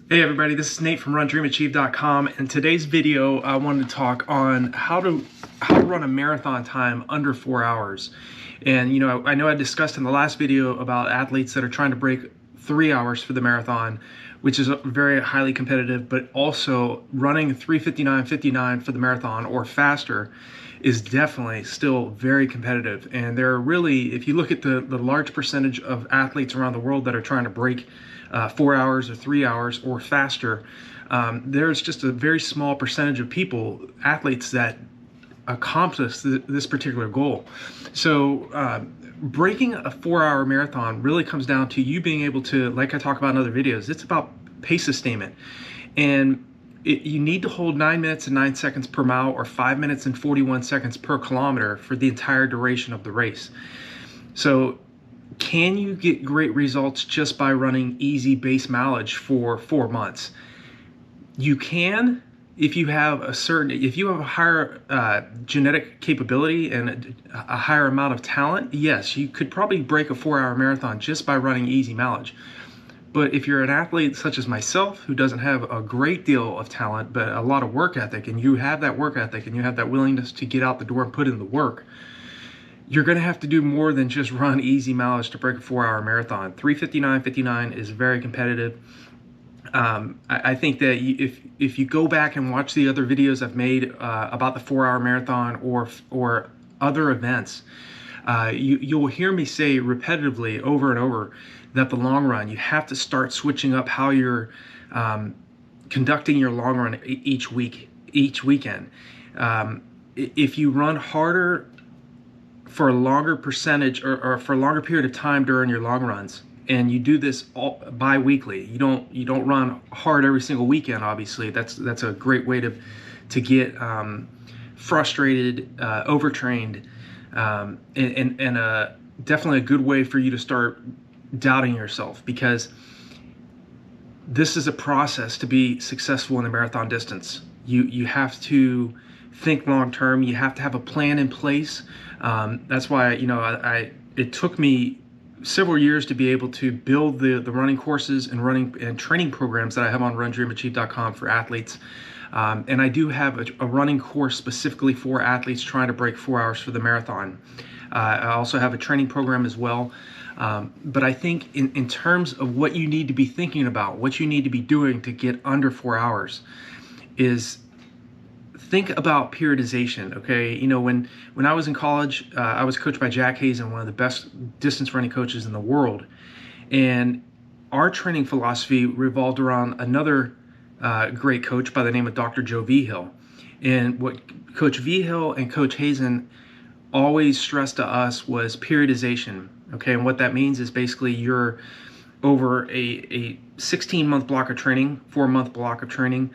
Hey everybody, this is Nate from RunDreamAchieve.com, and today's video I wanted to talk on how to run a marathon time under 4 hours. And I know I discussed in the last video about athletes that are trying to break 3 hours for the marathon, which is very highly competitive, but also running 3:59:59 for the marathon or faster is definitely still very competitive. And there are really, if you look at the large percentage of athletes around the world that are trying to break 4 hours or 3 hours or faster, there's just a very small percentage of athletes that accomplish this particular goal. So breaking a 4-hour marathon really comes down to you being able to, like I talk about in other videos, it's about pace sustainment. And you need to hold 9 minutes and 9 seconds per mile or 5 minutes and 41 seconds per kilometer for the entire duration of the race. So can you get great results just by running easy base mileage for 4 months? You can if you have a higher genetic capability and a higher amount of talent. Yes, you could probably break a 4-hour marathon just by running easy mileage. But if you're an athlete such as myself, who doesn't have a great deal of talent, but a lot of work ethic, and you have that work ethic and you have that willingness to get out the door and put in the work, you're going to have to do more than just run easy mileage to break a 4-hour marathon. 3:59:59 is very competitive. I think that if you go back and watch the other videos I've made about the 4-hour marathon or other events, you'll hear me say repetitively over and over that the long run, you have to start switching up how you're conducting your long run each weekend. If you run harder for a longer percentage or for a longer period of time during your long runs, and you do this all bi-weekly, you don't run hard every single weekend. Obviously, that's a great way to get frustrated, overtrained, and definitely a good way for you to start doubting yourself, because this is a process to be successful in the marathon distance. You have to think long term. You have to have a plan in place. That's why it took me several years to be able to build the running courses and running and training programs that I have on RunDreamAchieve.com for athletes. And I do have a running course specifically for athletes trying to break 4 hours for the marathon. I also have a training program as well. But I think in terms of what you need to be thinking about, what you need to be doing to get under 4 hours, is think about periodization. Okay, when I was in college, I was coached by Jack Hazen, one of the best distance running coaches in the world, and our training philosophy revolved around another great coach by the name of Dr. Joe Vigil. And what Coach Vigil and Coach Hazen always stressed to us was periodization. Okay, and what that means is basically you're over a 16-month block of training, 4-month block of training.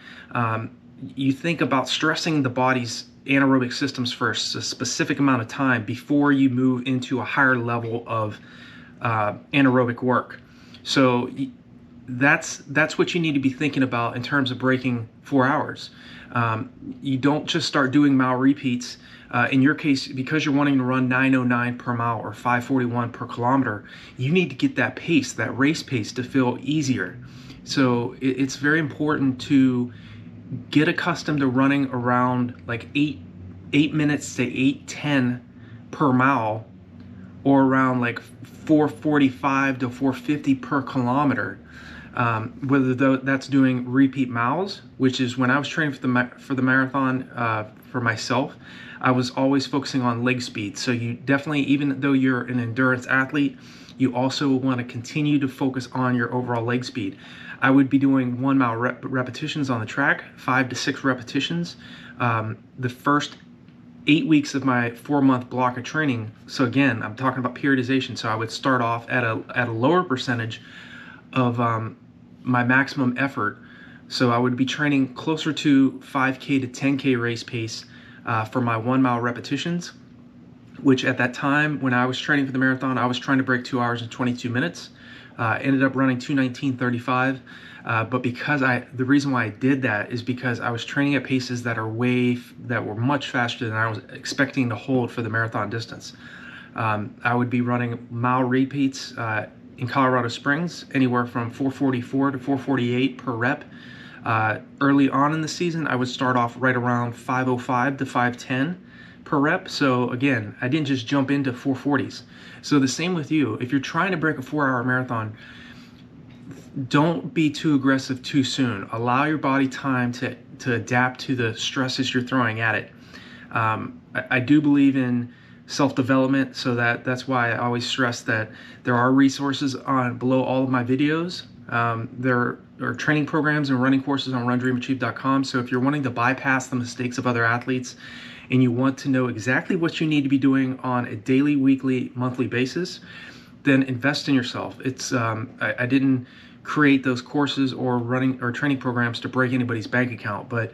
You think about stressing the body's anaerobic systems for a specific amount of time before you move into a higher level of anaerobic work. So that's what you need to be thinking about in terms of breaking 4 hours. You don't just start doing mile repeats. In your case, because you're wanting to run 9:09 per mile or 5:41 per kilometer, you need to get that pace, that race pace, to feel easier. So it's very important to get accustomed to running around like 8 minutes to 8:10 per mile, or around like 4:45 to 4:50 per kilometer. Whether that's doing repeat miles, which is when I was training for the marathon for myself, I was always focusing on leg speed. So you definitely, even though you're an endurance athlete, you also want to continue to focus on your overall leg speed. I would be doing 1 mile repetitions on the track, 5 to 6 repetitions. The first 8 weeks of my 4-month block of training. So again, I'm talking about periodization. So I would start off at a lower percentage of my maximum effort. So I would be training closer to 5K to 10K race pace for my 1 mile repetitions, which at that time when I was training for the marathon, I was trying to break 2 hours and 22 minutes. Ended up running 2:19:35. But the reason why I did that is because I was training at paces that were much faster than I was expecting to hold for the marathon distance. I would be running mile repeats in Colorado Springs, anywhere from 444 to 448 per rep. Early on in the season, I would start off right around 505 to 510 per rep. So again, I didn't just jump into 440s. So the same with you. If you're trying to break a 4-hour marathon, don't be too aggressive too soon. Allow your body time to adapt to the stresses you're throwing at it. I do believe in self-development, so that's why I always stress that there are resources on below all of my videos. There are training programs and running courses on RunDreamAchieve.com. So if you're wanting to bypass the mistakes of other athletes and you want to know exactly what you need to be doing on a daily, weekly, monthly basis, then invest in yourself. It's I didn't create those courses or running or training programs to break anybody's bank account, but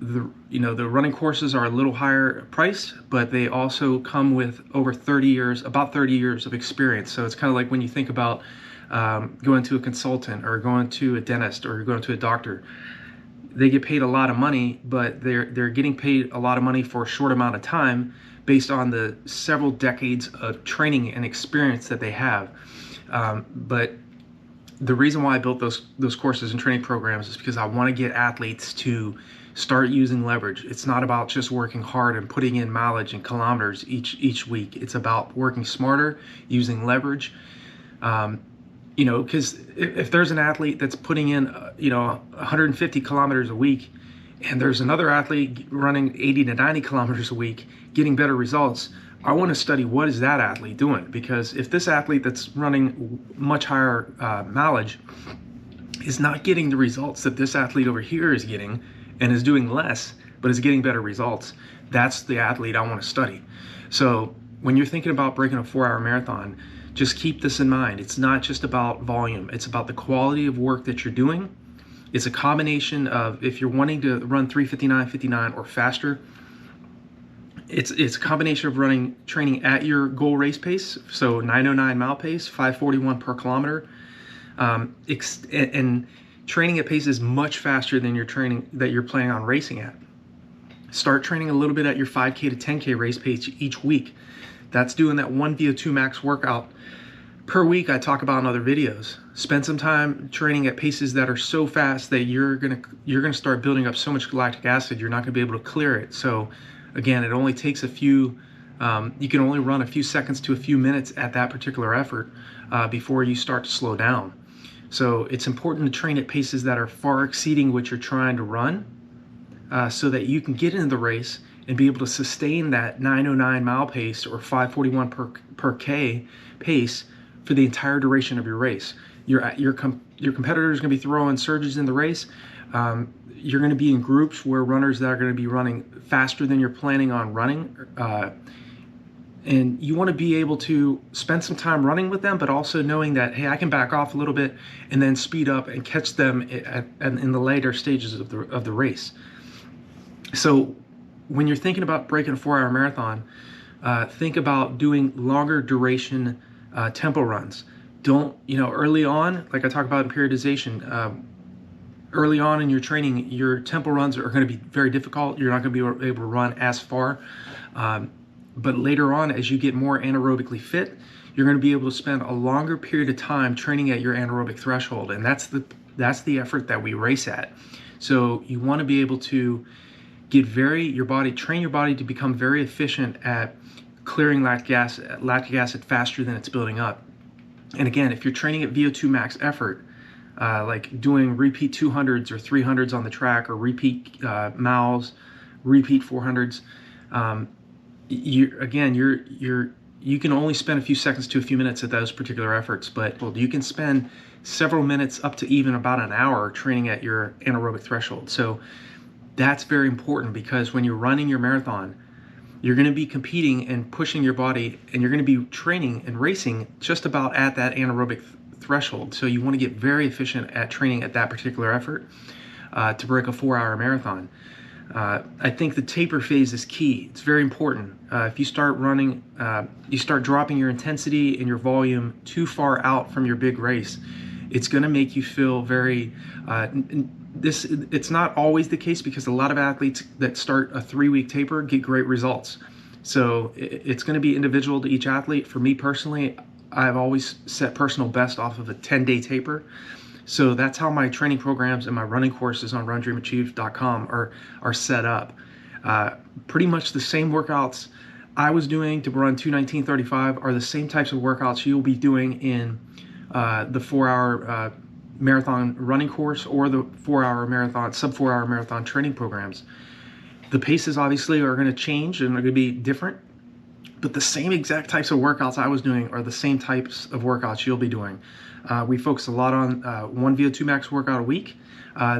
the running courses are a little higher price, but they also come with over 30 years, about 30 years of experience. So it's kind of like when you think about going to a consultant or going to a dentist or going to a doctor. They get paid a lot of money, but they're getting paid a lot of money for a short amount of time based on the several decades of training and experience that they have. But the reason why I built those courses and training programs is because I want to get athletes to start using leverage. It's not about just working hard and putting in mileage and kilometers each week. It's about working smarter, using leverage. Because if there's an athlete that's putting in 150 kilometers a week, and there's another athlete running 80 to 90 kilometers a week, getting better results, I want to study what is that athlete doing. Because if this athlete that's running much higher mileage is not getting the results that this athlete over here is getting and is doing less, but is getting better results, that's the athlete I want to study. So when you're thinking about breaking a 4-hour marathon, just keep this in mind. It's not just about volume. It's about the quality of work that you're doing. It's a combination of, if you're wanting to run 3:59:59 or faster, it's a combination of training at your goal race pace, so 9:09 mile pace, 5:41 per kilometer, and training at paces much faster than you're planning on racing at. Start training a little bit at your 5K to 10K race pace each week. That's doing that 1 VO2 max workout per week I talk about in other videos. Spend some time training at paces that are so fast that you're gonna start building up so much lactic acid you're not gonna be able to clear it. So again, it only takes a few, you can only run a few seconds to a few minutes at that particular effort before you start to slow down. So it's important to train at paces that are far exceeding what you're trying to run so that you can get into the race and be able to sustain that 9:09 mile pace or 5:41 per K pace for the entire duration of your race. Your competitor is going to be throwing surges in the race. You're going to be in groups where runners that are going to be running faster than you're planning on running. And you want to be able to spend some time running with them, but also knowing that, hey, I can back off a little bit and then speed up and catch them in the later stages of the race. So when you're thinking about breaking a 4-hour marathon, think about doing longer duration tempo runs. Don't, early on, like I talk about in periodization, early on in your training, your tempo runs are going to be very difficult. You're not going to be able to run as far. But later on, as you get more anaerobically fit, you're going to be able to spend a longer period of time training at your anaerobic threshold. And that's the effort that we race at. So you want to be able to train your body to become very efficient at clearing lactic acid faster than it's building up. And again, if you're training at VO2 max effort, like doing repeat 200s or 300s on the track, or repeat miles, repeat 400s, you can only spend a few seconds to a few minutes at those particular efforts, but you can spend several minutes up to even about an hour training at your anaerobic threshold. So that's very important, because when you're running your marathon, you're going to be competing and pushing your body, and you're going to be training and racing just about at that anaerobic threshold. So you want to get very efficient at training at that particular effort to break a 4-hour marathon. I think the taper phase is key. It's very important. If you start running, you start dropping your intensity and your volume too far out from your big race, it's going to make you feel very, it's not always the case, because a lot of athletes that start a 3-week taper get great results. So it's going to be individual to each athlete. For me personally, I've always set personal best off of a 10-day taper. So that's how my training programs and my running courses on RunDreamAchieve.com are set up. Pretty much the same workouts I was doing to run 2:19:35 are the same types of workouts you'll be doing in the 4-hour marathon running course or the 4-hour marathon, sub 4-hour marathon training programs. The paces obviously are going to change and are going to be different, but the same exact types of workouts I was doing are the same types of workouts you'll be doing. We focus a lot on one VO2 max workout a week.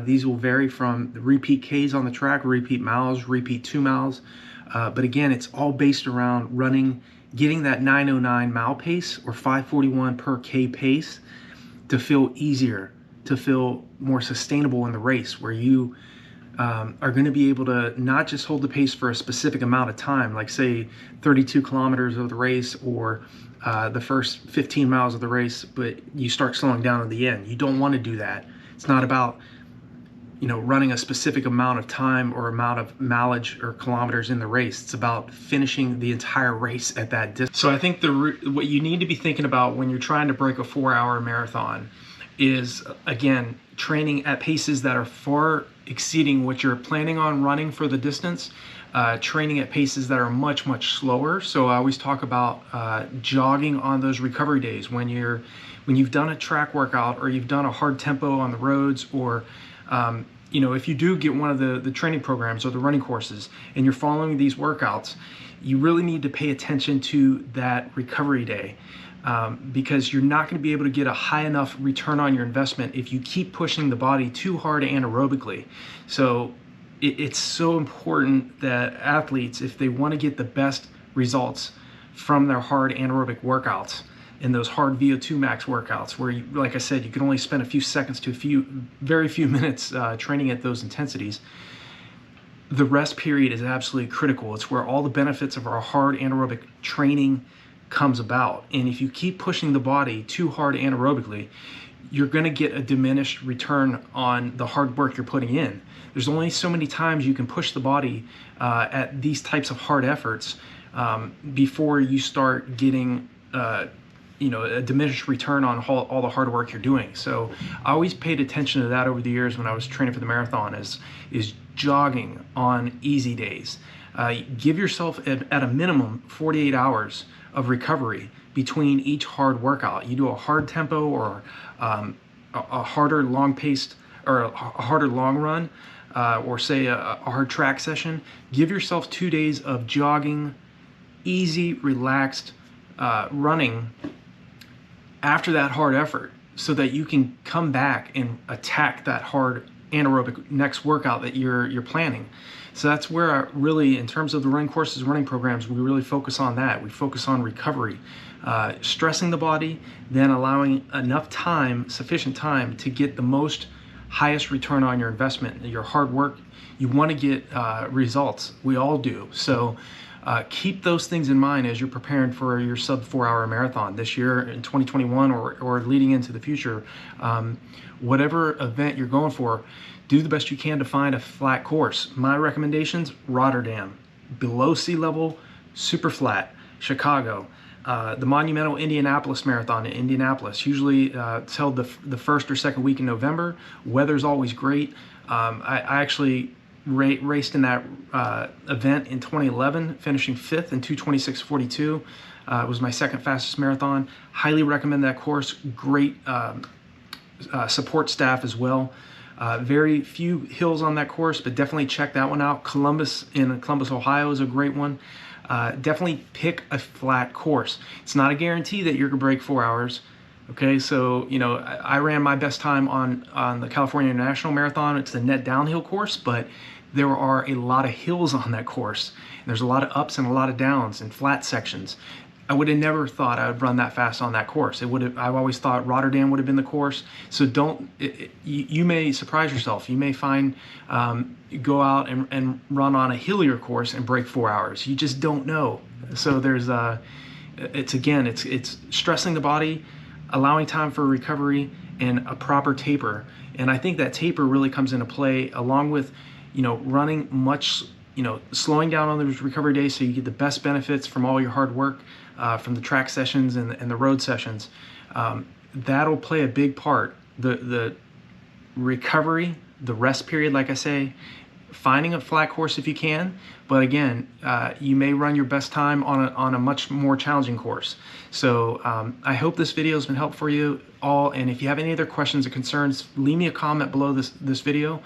These will vary from the repeat Ks on the track, repeat miles, repeat 2 miles. But again, it's all based around running, getting that 9:09 mile pace or 5:41 per K pace to feel easier, to feel more sustainable in the race, where you are going to be able to not just hold the pace for a specific amount of time, like say 32 kilometers of the race or the first 15 miles of the race, but you start slowing down at the end. You don't want to do that. It's not about, you know, running a specific amount of time or amount of mileage or kilometers in the race. It's about finishing the entire race at that distance. So I think what you need to be thinking about when you're trying to break a 4-hour marathon is, again, training at paces that are far exceeding what you're planning on running for the distance, training at paces that are much, much slower. So I always talk about jogging on those recovery days when you've done a track workout or you've done a hard tempo on the roads, or you know, if you do get one of the training programs or the running courses and you're following these workouts, you really need to pay attention to that recovery day. Because you're not going to be able to get a high enough return on your investment if you keep pushing the body too hard anaerobically. So it's so important that athletes, if they want to get the best results from their hard anaerobic workouts and those hard VO2 max workouts, where you, like I said, you can only spend a few seconds to very few minutes training at those intensities, the rest period is absolutely critical. It's where all the benefits of our hard anaerobic training comes about. And if you keep pushing the body too hard anaerobically, you're going to get a diminished return on the hard work you're putting in. There's only so many times you can push the body at these types of hard efforts before you start getting you know, a diminished return on all the hard work you're doing. So I always paid attention to that over the years when I was training for the marathon, is jogging on easy days. Give yourself at a minimum 48 hours of recovery between each hard workout. You do a hard tempo or a harder long paced or a harder long run, or say a hard track session. Give yourself 2 days of jogging, easy, relaxed running after that hard effort, so that you can come back and attack that hard anaerobic next workout that you're planning. So that's where really, in terms of the running courses, running programs, we really focus on that. We focus on recovery, stressing the body, then allowing enough time, sufficient time, to get the most highest return on your investment. Your hard work, you want to get results. We all do. So keep those things in mind as you're preparing for your sub 4-hour marathon this year in 2021 or leading into the future. Whatever event you're going for, do the best you can to find a flat course. My recommendations: Rotterdam, below sea level, super flat. Chicago, the monumental Indianapolis Marathon in Indianapolis. Usually it's held the first or second week in November. Weather's always great. I actually raced in that event in 2011, finishing 5th in 2:26:42. It was my second fastest marathon. Highly recommend that course. Great support staff as well. Very few hills on that course, but definitely check that one out. Columbus in Columbus, Ohio is a great one. Definitely pick a flat course. It's not a guarantee that you're gonna break 4 hours. Okay, so you know, I ran my best time on the California International Marathon. It's the net downhill course, but there are a lot of hills on that course. And there's a lot of ups and a lot of downs and flat sections. I would have never thought I would run that fast on that course. I've always thought Rotterdam would have been the course. So you may surprise yourself. You may find, go out and run on a hillier course and break 4 hours. You just don't know. So there's, it's stressing the body, allowing time for recovery, and a proper taper. And I think that taper really comes into play along with, you know, running much, slowing down on those recovery days so you get the best benefits from all your hard work, from the track sessions and the road sessions. That'll play a big part. The recovery, the rest period, like I say, finding a flat course if you can, but again, you may run your best time on a much more challenging course. So I hope this video has been helpful for you all, and if you have any other questions or concerns, leave me a comment below this video.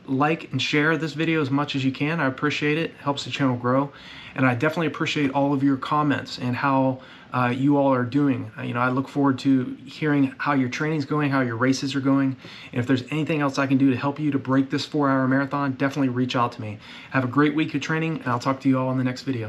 Like and share this video as much as you can. I appreciate it. It helps the channel grow, and I definitely appreciate all of your comments and how you all are doing. I look forward to hearing how your training's going, how your races are going, and if there's anything else I can do to help you to break this 4-hour marathon, definitely reach out to me. Have a great week of training, and I'll talk to you all in the next video.